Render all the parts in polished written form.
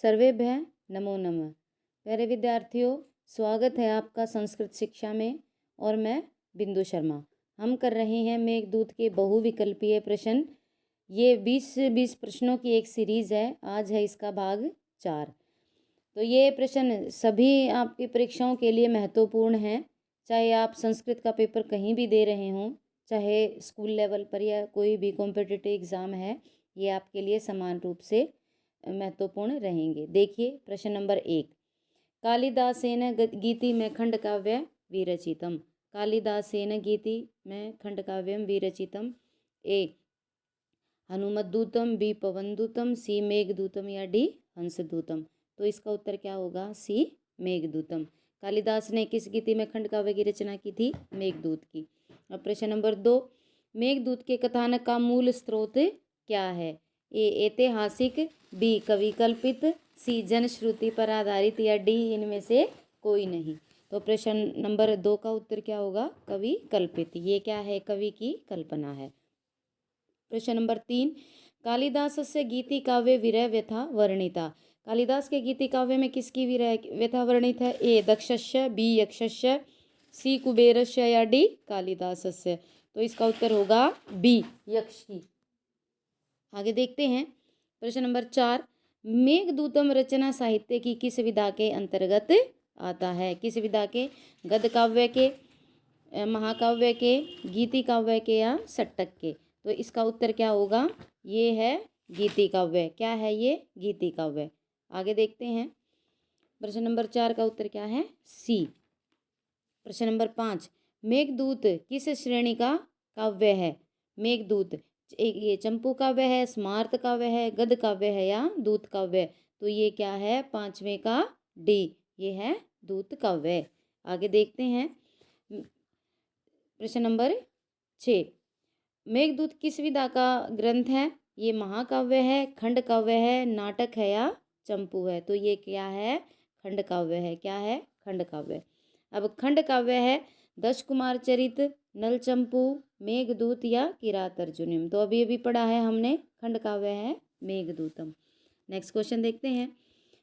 सर्वेभ्यः नमो नमः। प्यारे विद्यार्थियों, स्वागत है आपका संस्कृत शिक्षा में और मैं बिंदु शर्मा। हम कर रहे हैं मेघदूत के बहुविकल्पीय प्रश्न। ये 20 प्रश्नों की एक सीरीज़ है। आज है इसका भाग 4। तो ये प्रश्न सभी आपकी परीक्षाओं के लिए महत्वपूर्ण हैं। चाहे आप संस्कृत का पेपर कहीं भी दे रहे हों, चाहे स्कूल लेवल पर या कोई भी कॉम्पिटिटिव एग्ज़ाम है, ये आपके लिए समान रूप से महत्वपूर्ण रहेंगे। देखिए प्रश्न नंबर 1। कालिदासेन गीति में खंडकाव्य विरचितम। कालिदासेन गीति में खंडकाव्यम विरचितम। ए हनुमद्दूतम, बी पवनदूतम, सी मेघदूतम या डी हंसदूतम। तो इसका उत्तर क्या होगा? सी मेघदूतम। कालिदास ने किस गीति में खंडकाव्य की रचना की थी? मेघदूत की। अब प्रश्न नंबर 2। मेघदूत के कथानक का मूल स्रोत क्या है? ए ऐतिहासिक, बी कवि कल्पित, सी जनश्रुति पर आधारित या डी इनमें से कोई नहीं। तो प्रश्न नंबर 2 का उत्तर क्या होगा? कवि कल्पित। ये क्या है? कवि की कल्पना है। प्रश्न नंबर 3। कालिदास से गीति काव्य विरह व्यथा वर्णिता। कालिदास के गीति काव्य में किसकी विरह व्यथा वर्णित है? ए दक्षस्य, बी यक्षस्य, सी कुबेरस्य या डी कालिदासस्य। तो इसका उत्तर होगा बी यक्ष की। आगे देखते हैं प्रश्न नंबर 4। मेघदूतम रचना साहित्य की किस विधा के अंतर्गत आता है? किस विधा के? गद्य काव्य के, महाकाव्य के, गीति काव्य के या सट्टक के? तो इसका उत्तर क्या होगा? ये है गीति काव्य। क्या है ये? गीति काव्य। आगे देखते हैं प्रश्न नंबर 4 का उत्तर क्या है? सी। प्रश्न नंबर 5। मेघदूत किस श्रेणी का काव्य है? मेघदूत ये चंपू काव्य है, स्मार्त काव्य है, गद्य काव्य है या दूत काव्य? तो ये क्या है? 5वें का डी, ये है दूत काव्य। आगे देखते हैं प्रश्न नंबर 6। मेघदूत किस विधा का ग्रंथ है? ये महाकाव्य है, खंड काव्य है, नाटक है या चंपू है? तो ये क्या है? खंड काव्य है। क्या है? खंड काव्य। अब खंड काव्य है दश कुमार चरित, नल चंपू, मेघदूत या किरात अर्जुनीम। तो अभी अभी पढ़ा है हमने, खंड काव्य है मेघदूतम। नेक्स्ट क्वेश्चन देखते हैं।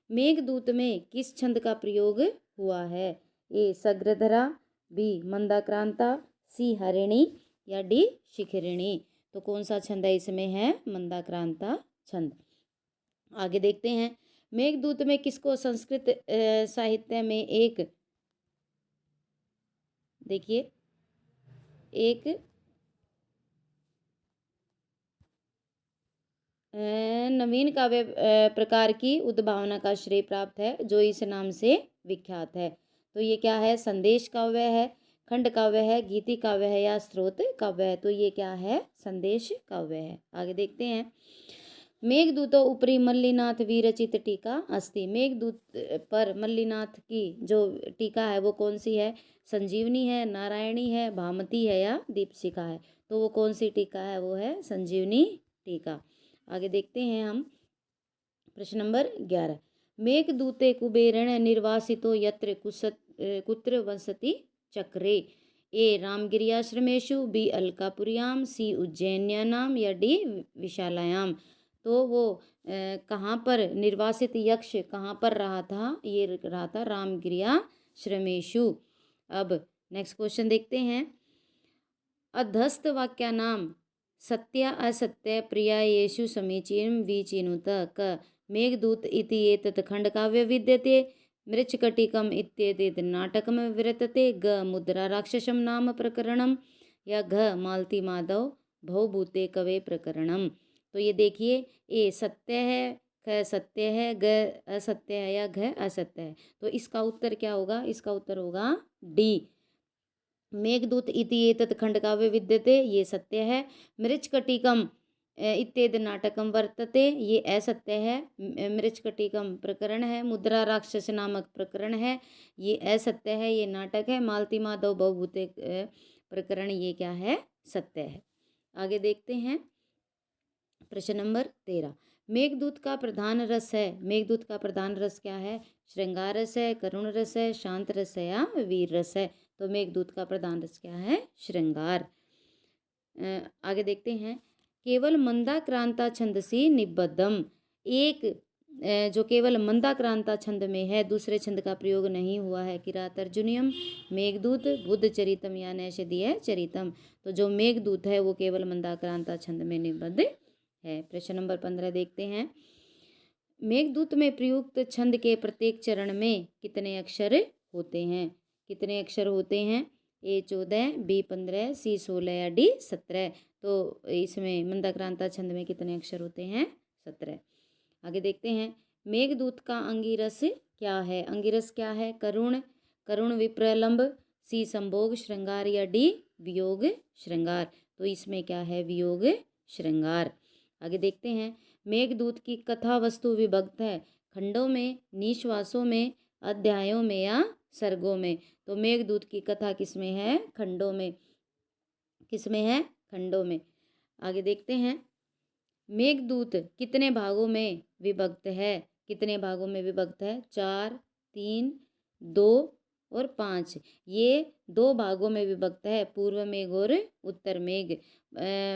मेघदूत में किस छंद का प्रयोग हुआ है? ए सग्रधरा, बी मंदाक्रांता, सी हरिणी या डी शिखरिणी। तो कौन सा छंद है इसमें? है मंदाक्रांता छंद। आगे देखते हैं मेघदूत में किसको संस्कृत साहित्य में एक, देखिए, एक नवीन काव्य प्रकार की उद्भावना का श्रेय प्राप्त है जो इस नाम से विख्यात है। तो ये क्या है? संदेश काव्य है, खंड काव्य है, गीति काव्य है या स्रोत काव्य है? तो ये क्या है? संदेश काव्य है। आगे देखते हैं मेघदूतो उपरि मल्लिनाथ विरचित टीका अस्ति। मेघदूत पर मल्लिनाथ की जो टीका है वो कौन सी है? संजीवनी है, नारायणी है, भामती है या दीपशिखा है? तो वो कौन सी टीका है? वो है संजीवनी टीका। आगे देखते हैं हम प्रश्न नंबर 11। मेघदूते कुबेरेण निर्वासितो यत्र कुत्र वसति चक्रे। ए रामगिरियाश्रमेषु, बी अलकापुर्याम, सी उज्जैन्यानाम या डी विशालायाम। तो वो कहाँ पर निर्वासित यक्ष कहाँ पर रहा था? ये रहा था रामगिरियाश्रमेषु। अब नेक्स्ट क्वेश्चन देखते हैं। अधस्थ वाक्या नाम सत्य असत्य प्रियायेषु समीचीनं विचिनुत क मेघदूत इति एतत् खंडकाव्य विद्यते, मृच्छकटिकम् इत्येतत् नाटकं विरतते, ग मुद्रा राक्षसं नाम प्रकरणम या घ मालती माधव भवभूते कवे प्रकरणम। तो ये देखिए, ए सत्य है, ख सत्य है, ग असत्य है या घ असत्य है। तो इसका उत्तर क्या होगा? इसका उत्तर होगा डी मेघदूत इति एतत् खंडकाव्य विद्यते, ये सत्य है। मृच्छकटिकम इत्येतत् नाटकम वर्तते, ये असत्य है। मृच्छकटिकम प्रकरण है, मुद्रा राक्षस नामक प्रकरण है, ये असत्य है, ये नाटक है। मालती माधव भवभूते प्रकरण, ये क्या है? सत्य है। आगे देखते हैं प्रश्न नंबर 13। मेघदूत का प्रधान रस है। मेघदूत का प्रधान रस क्या है? श्रृंगार रस है, करुण रस है, शांत रस है या वीर रस है? तो मेघदूत का प्रधान रस क्या है? श्रृंगार। आगे देखते हैं केवल मंदाक्रांता छंदसी निबद्धम। एक जो केवल मंदाक्रांता छंद में है, दूसरे छंद का प्रयोग नहीं हुआ है। किरात अर्जुनियम, मेघदूत, बुद्ध चरितम या नैषधीय चरितम। तो जो मेघदूत है वो केवल मंदाक्रांता छंद में निबद्ध है। प्रश्न नंबर 15 देखते हैं। मेघदूत में प्रयुक्त छंद के प्रत्येक चरण में कितने अक्षर होते हैं? कितने अक्षर होते हैं? A 14, B 15, C 16 या D 17। तो इसमें मंदाक्रांता छंद में कितने अक्षर होते हैं? 17। आगे देखते हैं। मेघदूत का अंगिरस क्या है? अंगिरस क्या है? करुण, करुण विप्रलंब, सी संभोग श्रृंगार या डी वियोग श्रृंगार। तो इसमें क्या है? वियोग श्रृंगार। आगे देखते हैं। मेघदूत की कथा वस्तु विभक्त है खंडों में, निश्वासों में, अध्यायों में या सर्गों में। तो मेघदूत की कथा किसमें है? खंडों में। किसमें है? खंडों में। आगे देखते हैं। मेघदूत कितने भागों में विभक्त है? कितने भागों में विभक्त है? 4, 3, 2 और 5। ये 2 भागों में विभक्त है, पूर्व मेघ और उत्तर मेघ।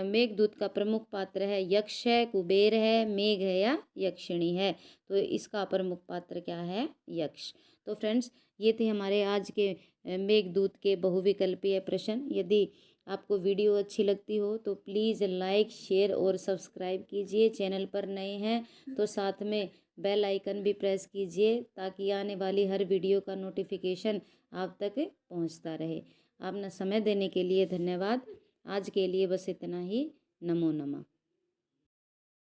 मेघदूत का प्रमुख पात्र है यक्ष है, कुबेर है, मेघ है या यक्षिणी है। तो इसका प्रमुख पात्र क्या है? यक्ष। तो फ्रेंड्स, ये थे हमारे आज के मेघदूत के बहुविकल्पीय प्रश्न। यदि आपको वीडियो अच्छी लगती हो तो प्लीज़ लाइक, शेयर और सब्सक्राइब कीजिए। चैनल पर नए हैं तो साथ में बेल आइकन भी प्रेस कीजिए ताकि आने वाली हर वीडियो का नोटिफिकेशन आप तक पहुंचता रहे। आपने समय देने के लिए धन्यवाद। आज के लिए बस इतना ही। नमो नमः।